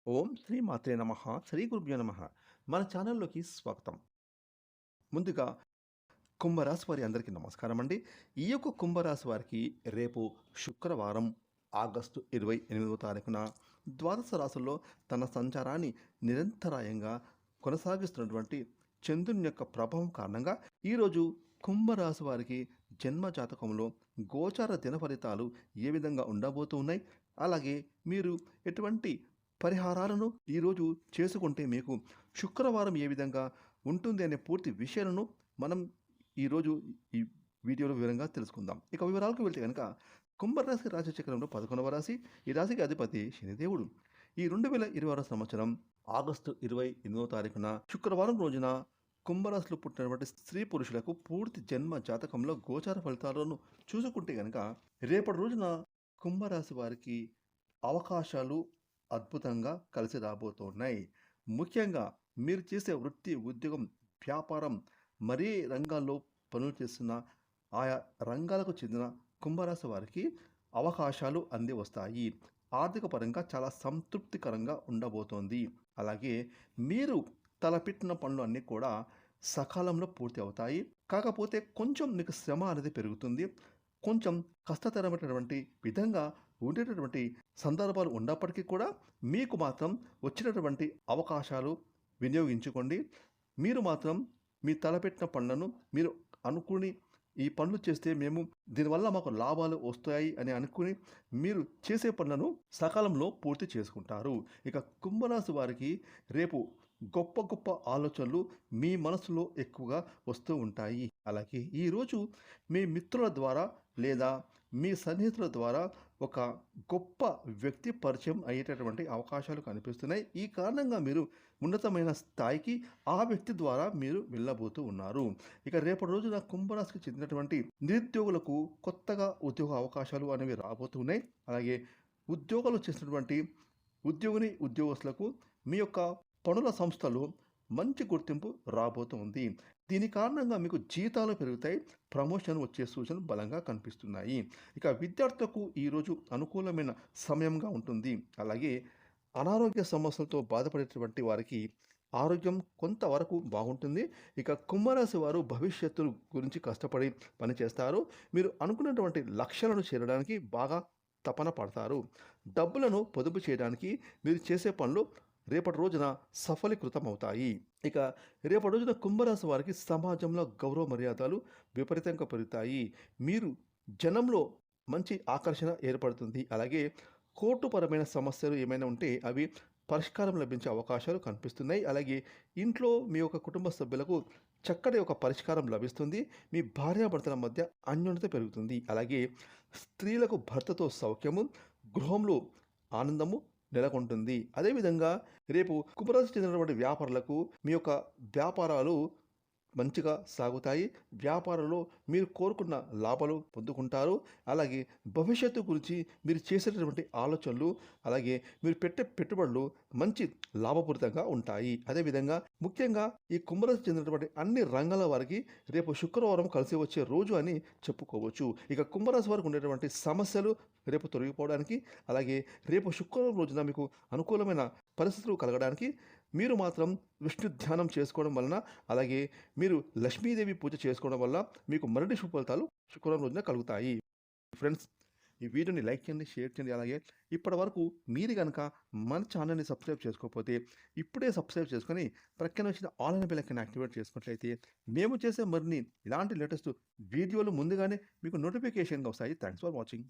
ఓం శ్రీ మాత్రే నమః. శ్రీ గురుభ్యో నమః. మన ఛానల్‌లోకి స్వాగతం. ముందుగా కుంభరాశి వారి అందరికీ నమస్కారం అండి. ఈ యొక్క కుంభరాశి వారికి రేపు శుక్రవారం ఆగస్టు 28వ తారీఖున ద్వాదశ రాశుల్లో తన సంచారాన్ని నిరంతరాయంగా కొనసాగిస్తున్నటువంటి చంద్రుని యొక్క ప్రభావం కారణంగా ఈరోజు కుంభరాశి వారికి జన్మ జాతకంలో గోచార దిన ఫలితాలు ఏ విధంగా ఉండబోతూ ఉన్నాయి, అలాగే మీరు ఎటువంటి పరిహారాలను ఈరోజు చేసుకుంటే మీకు శుక్రవారం ఏ విధంగా ఉంటుంది అనే పూర్తి విషయాలను మనం ఈరోజు ఈ వీడియోలో వివరంగా తెలుసుకుందాం. ఇక వివరాలకు వెళ్తే కనుక కుంభరాశి రాశి చక్రంలో 11వ రాశి. ఈ రాశికి అధిపతి శనిదేవుడు. ఈ 2026 సంవత్సరం ఆగస్టు 28వ తారీఖున శుక్రవారం రోజున కుంభరాశిలో పుట్టినటువంటి స్త్రీ పురుషులకు పూర్తి జన్మ జాతకంలో గోచార ఫలితాలను చూసుకుంటే కనుక రేపటి రోజున కుంభరాశి వారికి అవకాశాలు అద్భుతంగా కలిసి రాబోతున్నాయి. ముఖ్యంగా మీరు చేసే వృత్తి, ఉద్యోగం, వ్యాపారం, మరే రంగాల్లో పనులు చేస్తున్న ఆయా రంగాలకు చెందిన కుంభరాశి వారికి అవకాశాలు అంది వస్తాయి. ఆర్థిక పరంగా చాలా సంతృప్తికరంగా ఉండబోతోంది. అలాగే మీరు తలపెట్టిన పనులు అన్నీ కూడా సకాలంలో పూర్తి అవుతాయి. కాకపోతే కొంచెం మీకు శ్రమ అనేది పెరుగుతుంది. కొంచెం కష్టతరమైనటువంటి విధంగా ఉండేటటువంటి సందర్భాలు ఉన్నప్పటికీ కూడా మీకు మాత్రం వచ్చినటువంటి అవకాశాలు వినియోగించుకోండి. మీరు మాత్రం మీ తలపెట్టిన పనులను మీరు అనుకుని ఈ పనులు చేస్తే మేము దీనివల్ల మాకు లాభాలు వస్తాయి అని అనుకుని మీరు చేసే పనులను సకాలంలో పూర్తి చేసుకుంటారు. ఇక కుంభరాశి వారికి రేపు గొప్ప గొప్ప ఆలోచనలు మీ మనసులో ఎక్కువగా వస్తూ ఉంటాయి. అలాగే ఈరోజు మీ మిత్రుల ద్వారా లేదా మీ సన్నిహితుల ద్వారా ఒక గొప్ప వ్యక్తి పరిచయం అయ్యేటటువంటి అవకాశాలు కనిపిస్తున్నాయి. ఈ కారణంగా మీరు ఉన్నతమైన స్థాయికి ఆ వ్యక్తి ద్వారా మీరు వెళ్ళబోతూ ఉన్నారు. ఇక రేపటి రోజున కుంభరాశికి చెందినటువంటి నిరుద్యోగులకు కొత్తగా ఉద్యోగ అవకాశాలు అనేవి రాబోతున్నాయి. అలాగే ఉద్యోగాలు చేసినటువంటి ఉద్యోగస్తులకు మీ యొక్క పనుల సంస్థలు మంచి గుర్తింపు రాబోతుంది. దీని కారణంగా మీకు జీతాలు పెరుగుతాయి, ప్రమోషన్ వచ్చే సూచనలు బలంగా కనిపిస్తున్నాయి. ఇక విద్యార్థులకు ఈరోజు అనుకూలమైన సమయంగా ఉంటుంది. అలాగే అనారోగ్య సమస్యలతో బాధపడేటువంటి వారికి ఆరోగ్యం కొంతవరకు బాగుంటుంది. ఇక కుంభరాశి వారు భవిష్యత్తు గురించి కష్టపడి పనిచేస్తారు. మీరు అనుకున్నటువంటి లక్ష్యాలను చేరడానికి బాగా తపన పడతారు. డబ్బులను పొదుపు చేయడానికి మీరు చేసే పనులు రేపటి రోజున సఫలీకృతం అవుతాయి. ఇక రేపటి రోజున కుంభరాశి వారికి సమాజంలో గౌరవ మర్యాదలు విపరీతంగా పెరుగుతాయి. మీరు జనంలో మంచి ఆకర్షణ ఏర్పడుతుంది. అలాగే కోర్టుపరమైన సమస్యలు ఏమైనా ఉంటే అవి పరిష్కారం లభించే అవకాశాలు కనిపిస్తున్నాయి. అలాగే ఇంట్లో మీ యొక్క కుటుంబ సభ్యులకు చక్కటి ఒక పరిష్కారం లభిస్తుంది. మీ భార్యాభర్తల మధ్య అన్యోన్యత పెరుగుతుంది. అలాగే స్త్రీలకు భర్తతో సౌఖ్యము, గృహంలో ఆనందము నెలకొంటుంది. అదేవిధంగా రేపు కుంభరాశికి చెందినటువంటి వ్యాపారులకు మీ యొక్క వ్యాపారాలు మంచిగా సాగుతాయి. వ్యాపారంలో మీరు కోరుకున్న లాభాలు పొందుకుంటారు. అలాగే భవిష్యత్తు గురించి మీరు చేసేటటువంటి ఆలోచనలు, అలాగే మీరు పెట్టే పెట్టుబడులు మంచి లాభపూరితంగా ఉంటాయి. అదేవిధంగా ముఖ్యంగా ఈ కుంభరాశికి చెందినటువంటి అన్ని రంగాల వారికి రేపు శుక్రవారం కలిసి వచ్చే రోజు అని చెప్పుకోవచ్చు. ఇక కుంభరాశి వారికి ఉండేటువంటి సమస్యలు రేపు తొలగిపోవడానికి, అలాగే రేపు శుక్రవారం రోజున మీకు అనుకూలమైన పరిస్థితులు కలగడానికి మీరు మాత్రం విష్ణు ధ్యానం చేసుకోవడం వలన, అలాగే మీరు లక్ష్మీదేవి పూజ చేసుకోవడం వల్ల మీకు మరిన్ని శుభ ఫలితాలు శుక్రవారం రోజున కలుగుతాయి. ఫ్రెండ్స్, ఈ వీడియోని లైక్ చేయండి, షేర్ చేయండి. అలాగే ఇప్పటి వరకు మీరు కనుక మన ఛానల్ని సబ్స్క్రైబ్ చేసుకోకపోతే ఇప్పుడే సబ్స్క్రైబ్ చేసుకొని ప్రక్కన వచ్చిన ఆల్ అనే బెల్ ఐకాన్ యాక్టివేట్ చేసుకున్నట్లయితే మేము చేసే మరిన్ని ఇలాంటి లేటెస్ట్ వీడియోలు ముందుగానే మీకు నోటిఫికేషన్గా వస్తాయి. Thanks for watching.